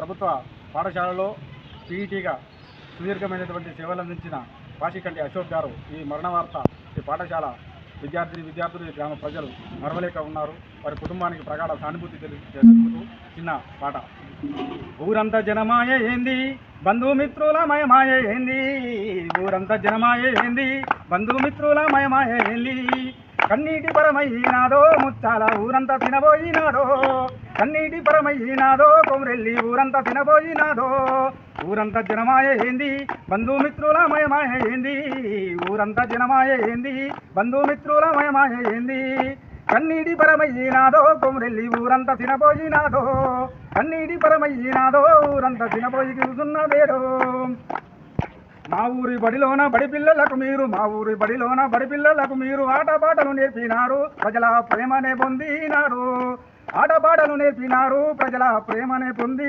ప్రభుత్వ పాఠశాలలో పీఈటీగా సుదీర్ఘమైనటువంటి సేవలు అందించిన వాషికంటి అశోక్ గారు ఈ మరణ వార్త ఈ పాఠశాల విద్యార్థులు ఈ గ్రామ ప్రజలు మరవలేక ఉన్నారు. వారి కుటుంబానికి ప్రగాఢ సానుభూతి తెలుపుతూ చిన్న పాట. ఊరంతా జనమాయ ఏంది బంధుమిత్రుల మయమాయ ఏంది, ఊరంతా జనమాయ ఏంది బంధుమిత్రుల మయమాయ ఏంది, కన్నీటి పరమయ్యినాదో ముచ్చాల ఊరంతా తినబోయినాదో, కన్నీటి పరమయ్యినాదో కొమరెల్లి ఊరంతా తినబోయినాదో, ఊరంతా జనమాయ ఏంది బంధుమిత్రుల మయమాయ ఏంది, ఊరంతా జనమాయ ఏంది బంధుమిత్రుల మయమాయ ఏంది, కన్నీటి పరమయ్యినాదో కొమరెల్లి ఊరంతా తినబోయినాదో, కన్నీటి పరమయ్యినాదో ఊరంతా తినబోయి కూసున్నదేదో. మా ఊరి బడిలోన బడి పిల్లలకు మీరు, మా ఊరి బడిలోన బడి పిల్లలకు మీరు ఆటపాటలు నేర్పినారు, ప్రజల ప్రేమనే పొందినారు, ఆటపాటలు నేర్పినారు, ప్రజల ప్రేమనే పొంది